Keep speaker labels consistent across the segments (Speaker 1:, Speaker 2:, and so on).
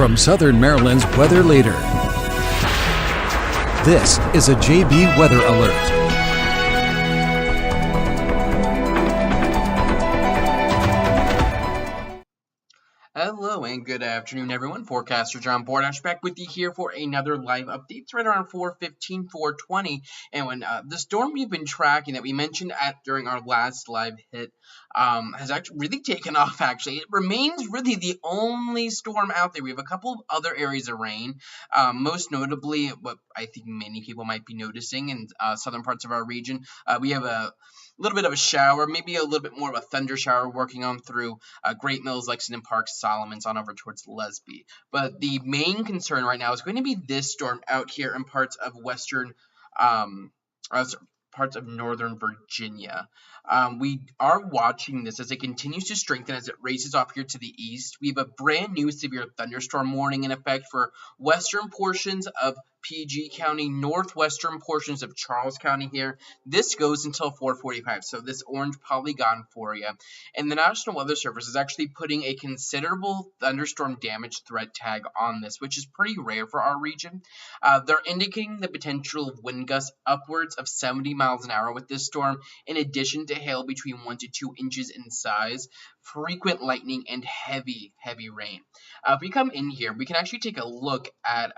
Speaker 1: from Southern Maryland's weather leader. This is a JB Weather Alert.
Speaker 2: Hello and good afternoon, everyone. Forecaster John Bordash back with you here for another live update. It's right around 4:15, 4:20, and when the storm we've been tracking that we mentioned during our last live hit has actually really taken off. Actually, it remains really the only storm out there. We have a couple of other areas of rain, most notably what I think many people might be noticing in southern parts of our region. We have a little bit of a shower, maybe a little bit more of a thunder shower working on through Great Mills, Lexington Park, Solomons on over towards Lesby. But the main concern right now is going to be this storm out here in parts of parts of northern Virginia. We are watching this as it continues to strengthen as it races off here to the east. We have a brand new severe thunderstorm warning in effect for western portions of PG County, northwestern portions of Charles County here. This goes until 4:45, so this orange polygon for you. And the National Weather Service is actually putting a considerable thunderstorm damage threat tag on this, which is pretty rare for our region. They're indicating the potential of wind gusts upwards of 70 miles an hour with this storm, in addition to hail between 1 to 2 inches in size, frequent lightning, and heavy rain. If we come in here, we can actually take a look at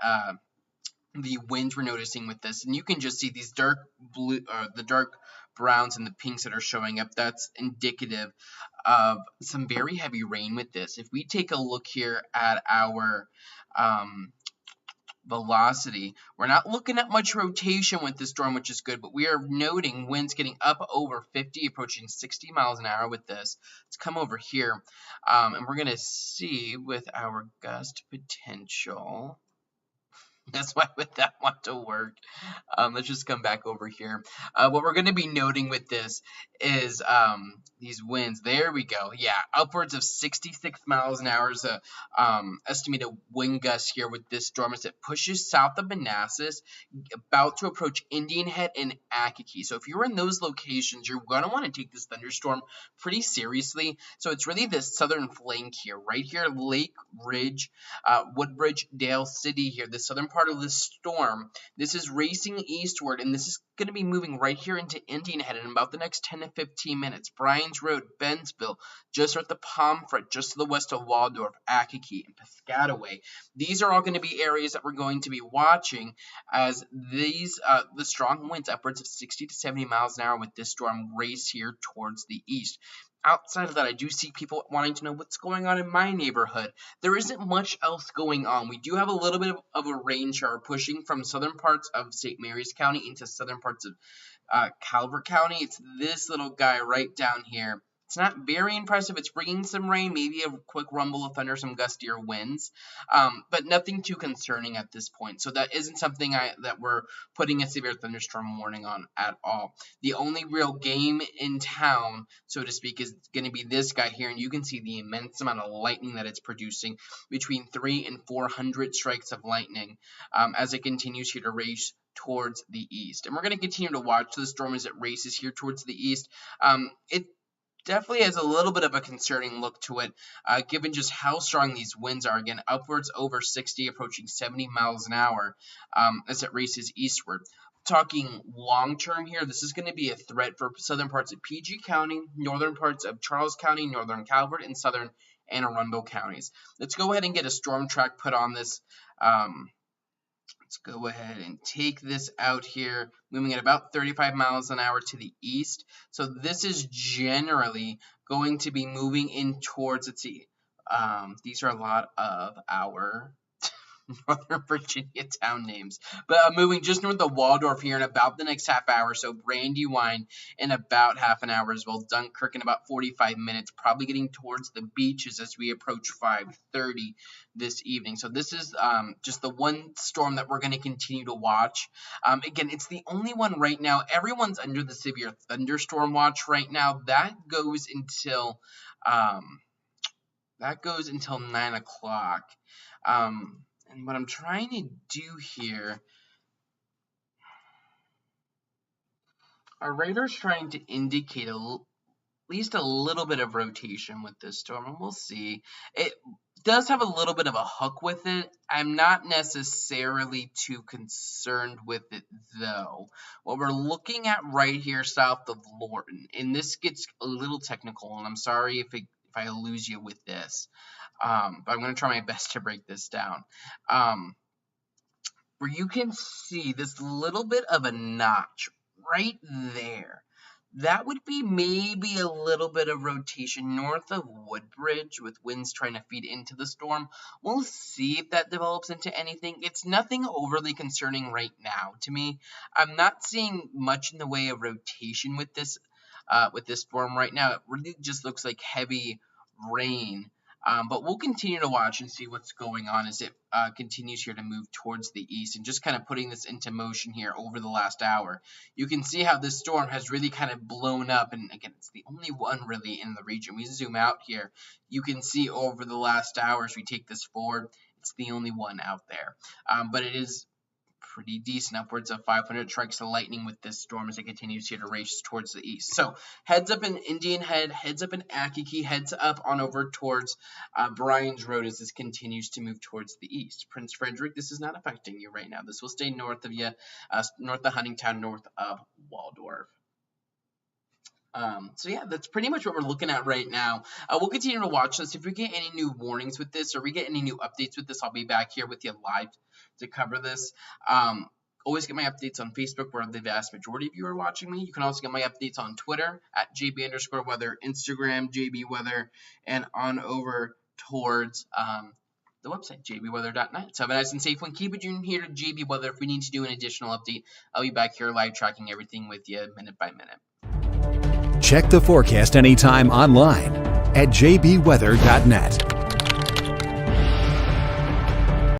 Speaker 2: the winds we're noticing with this, and you can just see these dark blue, the dark browns and the pinks that are showing up. That's indicative of some very heavy rain with this. If we take a look here at our velocity, we're not looking at much rotation with this storm, which is good, but we are noting winds getting up over 50, approaching 60 miles an hour with this. Let's come over here, and we're going to see with our gust potential. That's why would that want to work? Let's just come back over here. What we're going to be noting with this is these winds. There we go. Yeah, upwards of 66 miles an hour is a estimated wind gust here with this storm as it pushes south of Manassas, about to approach Indian Head and Akakie. So if you're in those locations, you're going to want to take this thunderstorm pretty seriously. So it's really this southern flank here, right here, Lake Ridge, Woodbridge, Dale City here, the southern part of this storm. This is racing eastward, and this is going to be moving right here into Indian Head in about the next 10 to 15 minutes. Bryan's Road, Bentsville, just at the Pomfret, just to the west of Waldorf, Akakie, and Piscataway. These are all going to be areas that we're going to be watching as these the strong winds upwards of 60 to 70 miles an hour with this storm race here towards the east. Outside of that, I do see people wanting to know what's going on in my neighborhood. There isn't much else going on. We do have a little bit of a rain shower pushing from southern parts of St. Mary's County into southern parts of Calvert County. It's this little guy right down here. It's not very impressive. It's bringing some rain, maybe a quick rumble of thunder, some gustier winds, but nothing too concerning at this point. So that isn't something that we're putting a severe thunderstorm warning on at all. The only real game in town, so to speak, is going to be this guy here, and you can see the immense amount of lightning that it's producing, between 300 and 400 strikes of lightning as it continues here to race towards the east. And we're going to continue to watch the storm as it races here towards the east. It definitely has a little bit of a concerning look to it, given just how strong these winds are. Again, upwards over 60, approaching 70 miles an hour as it races eastward. Talking long term here, this is going to be a threat for southern parts of PG County, northern parts of Charles County, northern Calvert, and southern Anne Arundel counties. Let's go ahead and get a storm track put on this. Let's go ahead and take this out here, moving at about 35 miles an hour to the east. So this is generally going to be moving in towards, let's see, these are a lot of our Northern Virginia town names. But moving just north of Waldorf here in about the next half hour. So Brandywine in about half an hour as well. Dunkirk in about 45 minutes. Probably getting towards the beaches as we approach 5:30 this evening. So this is just the one storm that we're going to continue to watch. Again, it's the only one right now. Everyone's under the severe thunderstorm watch right now. That goes until 9 o'clock. And what I'm trying to do here, our radar's trying to indicate at least a little bit of rotation with this storm, and we'll see. does have a little bit of a hook with it. I'm not necessarily too concerned with it though. What we're looking at right here south of Lorton, and this gets a little technical, and I'm sorry if I lose you with this, but I'm going to try my best to break this down. Where you can see this little bit of a notch right there. That would be maybe a little bit of rotation north of Woodbridge with winds trying to feed into the storm. We'll see if that develops into anything. It's nothing overly concerning right now to me. I'm not seeing much in the way of rotation with this storm right now. It really just looks like heavy rain. But we'll continue to watch and see what's going on as it continues here to move towards the east. And just kind of putting this into motion here over the last hour, you can see how this storm has really kind of blown up. And again, it's the only one really in the region. We zoom out here, you can see over the last hour as we take this forward, it's the only one out there. But it is pretty decent, upwards of 500 strikes of lightning with this storm as it continues here to race towards the east. So heads up in Indian Head, heads up in Akiki, heads up on over towards Bryan's Road as this continues to move towards the east. Prince Frederick, this is not affecting you right now. This will stay north of you, north of Huntingtown, north of Waldorf. So yeah, that's pretty much what we're looking at right now. We'll continue to watch this. If we get any new warnings with this or we get any new updates with this, I'll be back here with you live to cover this. Always get my updates on Facebook where the vast majority of you are watching me. You can also get my updates on Twitter at JB_weather, Instagram JBweather, and on over towards the website, jbweather.net. So have a nice and safe one. Keep it tuned here to JB Weather. If we need to do an additional update, I'll be back here live tracking everything with you minute by minute.
Speaker 1: Check the forecast anytime online at jbweather.net.